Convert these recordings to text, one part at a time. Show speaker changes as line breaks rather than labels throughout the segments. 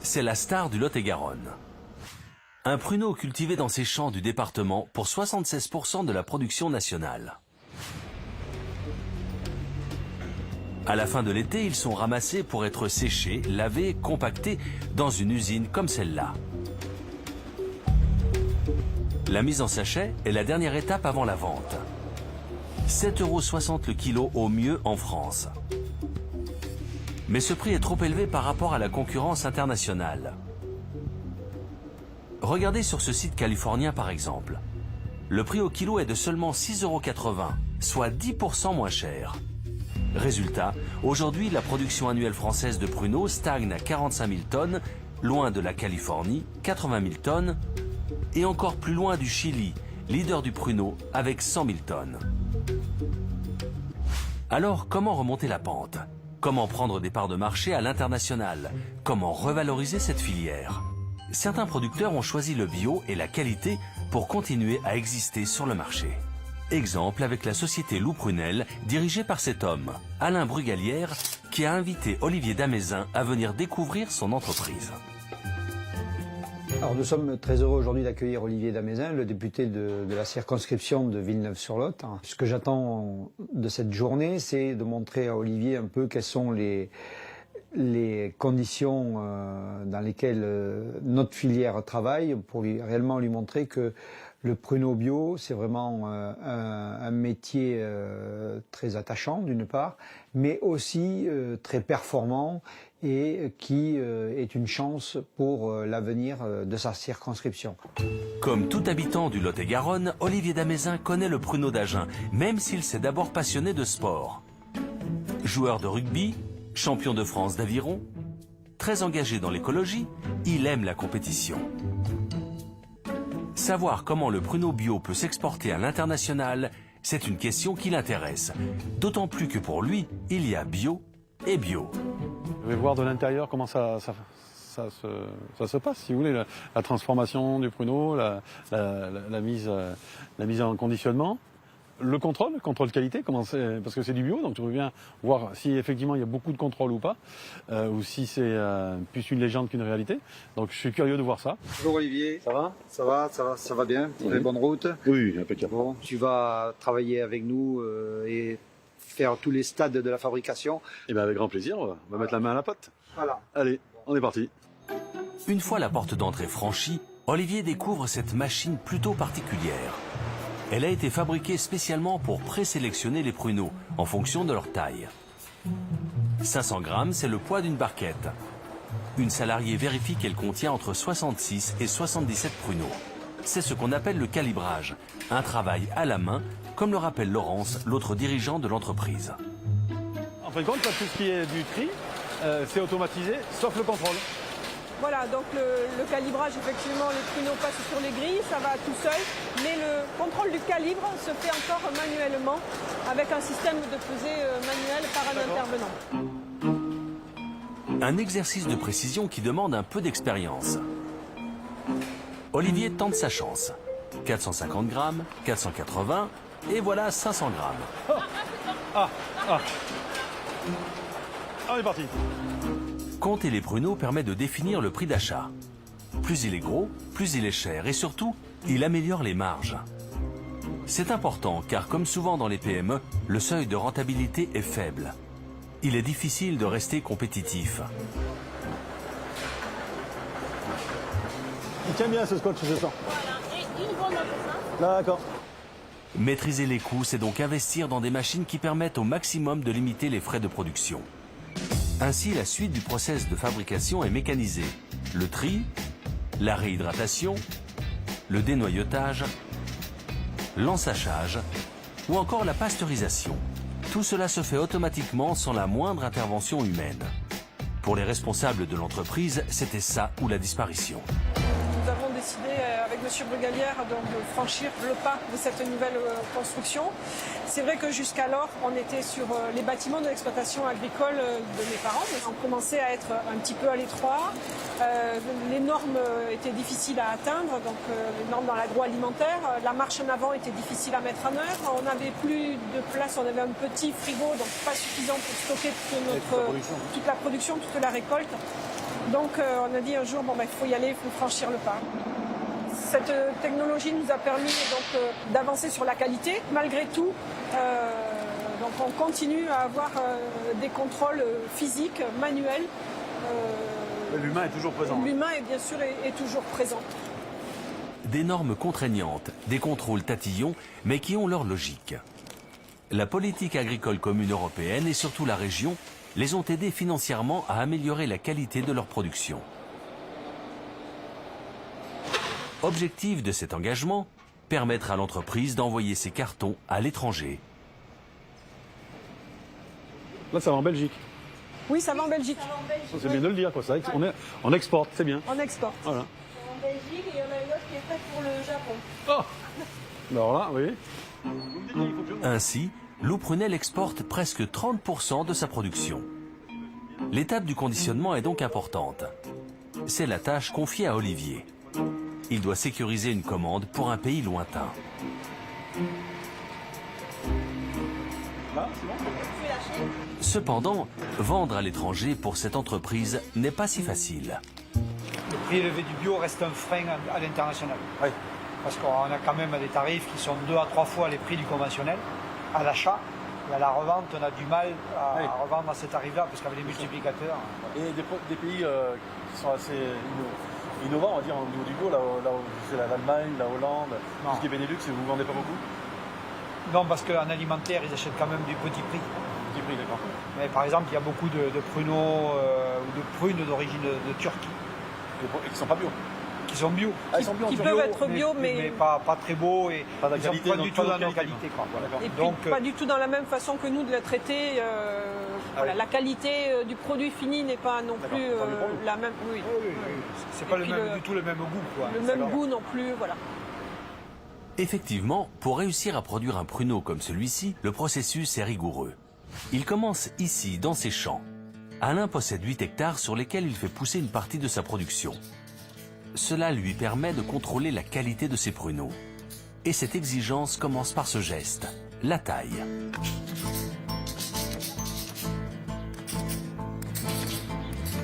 c'est la star du Lot-et-Garonne. Un pruneau cultivé dans ces champs du département pour 76% de la production nationale. À la fin de l'été, ils sont ramassés pour être séchés, lavés, compactés dans une usine comme celle-là. La mise en sachet est la dernière étape avant la vente. 7,60 € le kilo au mieux en France. Mais ce prix est trop élevé par rapport à la concurrence internationale. Regardez sur ce site californien par exemple. Le prix au kilo est de seulement 6,80 €, soit 10% moins cher. Résultat, aujourd'hui la production annuelle française de pruneaux stagne à 45 000 tonnes, loin de la Californie, 80 000 tonnes, et encore plus loin du Chili, leader du pruneau, avec 100 000 tonnes. Alors, comment remonter la pente? Comment prendre des parts de marché à l'international? Comment revaloriser cette filière? Certains producteurs ont choisi le bio et la qualité pour continuer à exister sur le marché. Exemple avec la société Loup Prunel, dirigée par cet homme, Alain Brugalière, qui a invité Olivier Damézin à venir découvrir son entreprise.
Alors nous sommes très heureux aujourd'hui d'accueillir Olivier Damézin, le député de la circonscription de Villeneuve-sur-Lot. Ce que j'attends de cette journée, c'est de montrer à Olivier un peu quelles sont les conditions dans lesquelles notre filière travaille, pour réellement lui montrer que le pruneau bio, c'est vraiment un métier très attachant d'une part, mais aussi très performant et qui est une chance pour l'avenir de sa circonscription.
Comme tout habitant du Lot-et-Garonne, Olivier Damézin connaît le pruneau d'Agen, même s'il s'est d'abord passionné de sport. Joueur de rugby, champion de France d'aviron, très engagé dans l'écologie, il aime la compétition. Savoir comment le pruneau bio peut s'exporter à l'international, c'est une question qui l'intéresse. D'autant plus que pour lui, il y a bio et bio.
Je vais voir de l'intérieur comment ça se passe, si vous voulez, la transformation du pruneau, la mise en conditionnement. Le contrôle qualité, parce que c'est du bio, donc tu veux bien voir si effectivement il y a beaucoup de contrôle ou pas, ou si c'est plus une légende qu'une réalité. Donc je suis curieux de voir ça.
Bonjour Olivier.
Ça va?
Ça va bien. Vous avez bonne route?
Oui, impeccable.
Bon, tu vas travailler avec nous et faire tous les stades de la fabrication.
Eh bien avec grand plaisir, on va mettre la main à la pâte.
Voilà.
Allez, on est parti.
Une fois la porte d'entrée franchie, Olivier découvre cette machine plutôt particulière. Elle a été fabriquée spécialement pour présélectionner les pruneaux en fonction de leur taille. 500 grammes, c'est le poids d'une barquette. Une salariée vérifie qu'elle contient entre 66 et 77 pruneaux. C'est ce qu'on appelle le calibrage, un travail à la main, comme le rappelle Laurence, l'autre dirigeant de l'entreprise.
En fin de compte, tout ce qui est du tri, c'est automatisé, sauf le contrôle.
Voilà, donc le calibrage, effectivement, les pruneaux passent sur les grilles, ça va tout seul, mais le contrôle du calibre se fait encore manuellement, avec un système de pesée manuel par un intervenant.
Un exercice de précision qui demande un peu d'expérience. Olivier tente sa chance. 450 grammes, 480, et voilà 500 grammes.
On est parti.
Compter les pruneaux permet de définir le prix d'achat. Plus il est gros, plus il est cher et surtout, il améliore les marges. C'est important car comme souvent dans les PME, le seuil de rentabilité est faible. Il est difficile de rester compétitif.
Il tient bien ce scotch, je sens.
Voilà, et une bonne puissance.
D'accord.
Maîtriser les coûts, c'est donc investir dans des machines qui permettent au maximum de limiter les frais de production. Ainsi, la suite du process de fabrication est mécanisée. Le tri, la réhydratation, le dénoyautage, l'ensachage ou encore la pasteurisation. Tout cela se fait automatiquement sans la moindre intervention humaine. Pour les responsables de l'entreprise, c'était ça ou la disparition.
Nous avons décidé avec M. Brugalière de franchir le pas de cette nouvelle construction. C'est vrai que jusqu'alors, on était sur les bâtiments de l'exploitation agricole de mes parents. On commençait à être un petit peu à l'étroit. Les normes étaient difficiles à atteindre, donc les normes dans l'agroalimentaire. La marche en avant était difficile à mettre en œuvre. On n'avait plus de place, on avait un petit frigo, donc pas suffisant pour stocker toute la production, toute la récolte. Donc on a dit un jour, il faut y aller, il faut franchir le pas. Cette technologie nous a permis d'avancer sur la qualité. Malgré tout, donc on continue à avoir des contrôles physiques, manuels.
L'humain est toujours présent.
L'humain est bien sûr est toujours présent.
Des normes contraignantes, des contrôles tatillons, mais qui ont leur logique. La politique agricole commune européenne et surtout la région les ont aidés financièrement à améliorer la qualité de leur production. Objectif de cet engagement, permettre à l'entreprise d'envoyer ses cartons à l'étranger.
Là, ça va en Belgique.
Oui, ça va en Belgique.
C'est bien de le dire, quoi. C'est vrai on exporte, c'est bien.
On exporte.
Voilà.
En Belgique et il y en a une autre qui est faite pour le Japon.
Oh, alors là, oui.
Ainsi, Loup Prunelle exporte presque 30% de sa production. L'étape du conditionnement est donc importante. C'est la tâche confiée à Olivier. Il doit sécuriser une commande pour un pays lointain. Cependant, vendre à l'étranger pour cette entreprise n'est pas si facile.
Le prix élevé du bio reste un frein à l'international.
Oui.
Parce qu'on a quand même des tarifs qui sont 2 à 3 fois les prix du conventionnel à l'achat. Et à la revente, on a du mal à revendre à ces tarifs-là, parce qu'avec les multiplicateurs...
Et des pays qui sont assez innovants, on va dire, au niveau du bio, là où c'est l'Allemagne, la Hollande, tout ce qui est Benelux, et vous ne vendez pas beaucoup?
Non, parce qu'en alimentaire, ils achètent quand même du petit prix.
Petit prix, d'accord.
Mais par exemple, il y a beaucoup de pruneaux ou de prunes d'origine de Turquie.
Et qui ne sont pas bio.
Qui sont bio.
Ah, ils sont bio,
Qui peuvent être bio, mais
pas très beaux et
pas
ils sont
qualité,
pas du tout dans nos
qualité,
qualités. Quoi. Voilà.
et puis
Donc,
pas du tout dans la même façon que nous de la traiter. Voilà, la qualité du produit fini n'est pas non plus la même. Oui.
c'est pas du tout le même goût. Quoi.
Le même goût non plus, voilà.
Effectivement, pour réussir à produire un pruneau comme celui-ci, le processus est rigoureux. Il commence ici, dans ses champs. Alain possède 8 hectares sur lesquels il fait pousser une partie de sa production. Cela lui permet de contrôler la qualité de ses pruneaux. Et cette exigence commence par ce geste, la taille.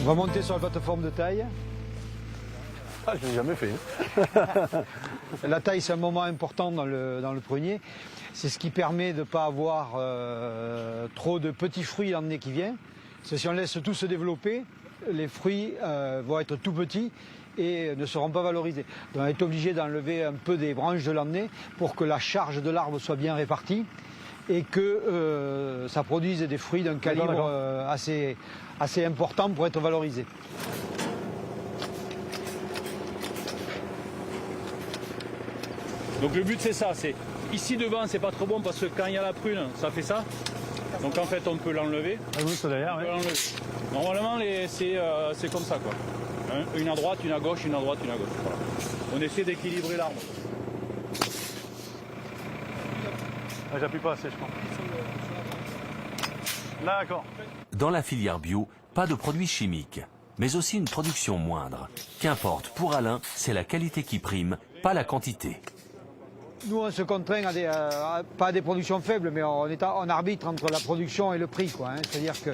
On va monter sur la plateforme de taille.
Ah, je ne l'ai jamais fait.
La taille, c'est un moment important dans le prunier. C'est ce qui permet de ne pas avoir trop de petits fruits l'année qui vient. Parce que si on laisse tout se développer, les fruits vont être tout petits et ne seront pas valorisés. Donc on est obligé d'enlever un peu des branches de l'année pour que la charge de l'arbre soit bien répartie et que ça produise des fruits d'un calibre assez important pour être valorisés.
Donc le but c'est ça, c'est ici devant c'est pas trop bon parce que quand il y a la prune ça fait ça. Donc en fait on peut l'enlever.
Ah oui, c'est derrière, oui.
Normalement c'est comme ça quoi. Hein, une à droite, une à gauche, une à droite, une à gauche. Voilà. On essaie d'équilibrer l'arbre.
Ah, j'appuie pas assez je pense. D'accord.
Dans la filière bio, pas de produits chimiques, mais aussi une production moindre. Qu'importe, pour Alain, c'est la qualité qui prime, pas la quantité.
Nous, on se contraint pas à des productions faibles, mais on arbitre entre la production et le prix. Hein. C'est-à-dire que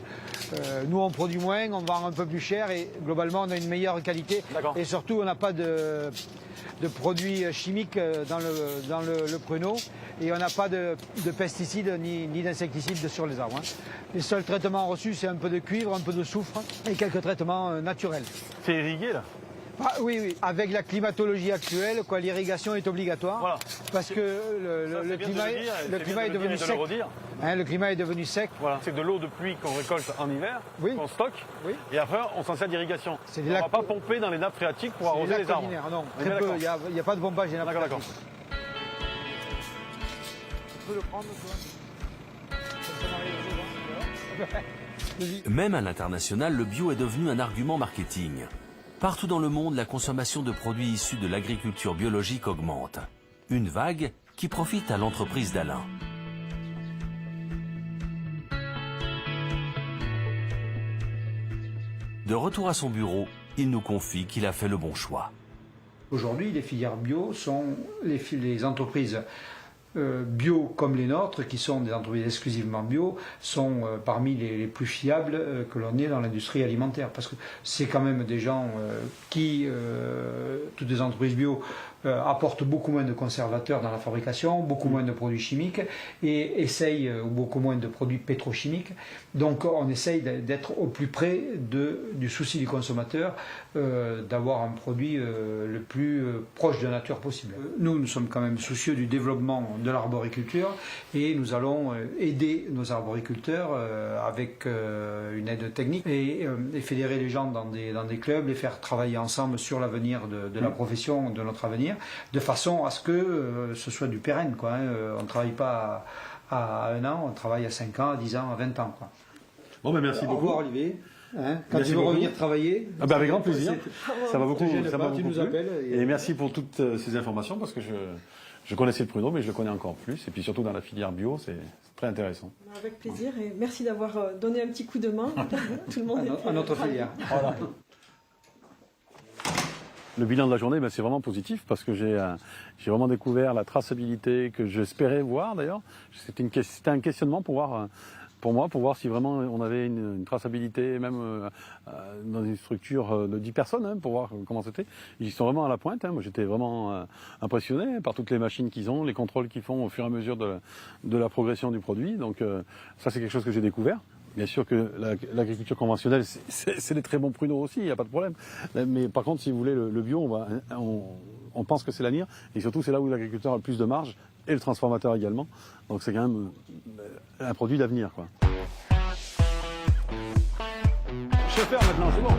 nous, on produit moins, on vend un peu plus cher et globalement, on a une meilleure qualité. Et surtout, on n'a pas de produits chimiques dans le pruneau et on n'a pas de pesticides ni d'insecticides sur les arbres. Hein. Les seuls traitements reçus, c'est un peu de cuivre, un peu de soufre et quelques traitements naturels.
C'est irrigué là?
Ah, oui, avec la climatologie actuelle, l'irrigation est obligatoire, voilà. Parce que le climat est devenu sec. Hein, le climat est devenu sec.
Voilà. C'est de l'eau de pluie qu'on récolte en hiver, qu'on stocke, et après on s'en sert d'irrigation. On ne va pas pomper dans les nappes phréatiques pour arroser les arbres.
Non, très peu, il n'y a pas de pompage des nappes phréatiques. Tu peux le prendre, toi.
Même à l'international, le bio est devenu un argument marketing. Partout dans le monde, la consommation de produits issus de l'agriculture biologique augmente. Une vague qui profite à l'entreprise d'Alain. De retour à son bureau, il nous confie qu'il a fait le bon choix.
Aujourd'hui, les filières bio sont les entreprises bio comme les nôtres, qui sont des entreprises exclusivement bio, sont parmi les plus fiables que l'on ait dans l'industrie alimentaire. Parce que c'est quand même des gens qui, toutes les entreprises bio, apportent beaucoup moins de conservateurs dans la fabrication, beaucoup moins de produits chimiques et essayent beaucoup moins de produits pétrochimiques. Donc on essaye d'être au plus près du souci du consommateur, d'avoir un produit le plus proche de la nature possible. Nous sommes quand même soucieux du développement de l'arboriculture et nous allons aider nos arboriculteurs avec une aide technique et fédérer les gens dans des clubs, les faire travailler ensemble sur l'avenir de la profession, de notre avenir, de façon à ce que ce soit du pérenne, quoi, hein. On ne travaille pas à 1 an, on travaille à 5 ans, à 10 ans, à 20 ans, quoi.
Bon, ben merci beaucoup.
Au revoir, Olivier. Hein, quand
Merci
tu veux
beaucoup.
revenir travailler,
Avec grand plaisir. Ça va beaucoup,
tu
ça m'a
nous
beaucoup plu.
appelles
Et merci pour toutes ces informations parce que je connaissais le pruneau, mais je le connais encore plus. Et puis surtout dans la filière bio, c'est très intéressant.
Avec plaisir et merci d'avoir donné un petit coup de main. Tout le monde
à notre filière. Voilà.
Le bilan de la journée, ben, c'est vraiment positif parce que j'ai vraiment découvert la traçabilité que j'espérais voir d'ailleurs. C'était un questionnement pour voir si vraiment on avait une traçabilité même dans une structure de 10 personnes, hein, pour voir comment c'était. Ils sont vraiment à la pointe. Hein. Moi, j'étais vraiment impressionné par toutes les machines qu'ils ont, les contrôles qu'ils font au fur et à mesure de la progression du produit. Donc ça, c'est quelque chose que j'ai découvert. Bien sûr que l'agriculture conventionnelle, c'est des très bons pruneaux aussi, il n'y a pas de problème. Mais par contre, si vous voulez, le bio, on pense que c'est l'avenir. Et surtout, c'est là où l'agriculteur a le plus de marge, et le transformateur également. Donc c'est quand même un produit d'avenir, quoi. Chauffeur maintenant, c'est bon.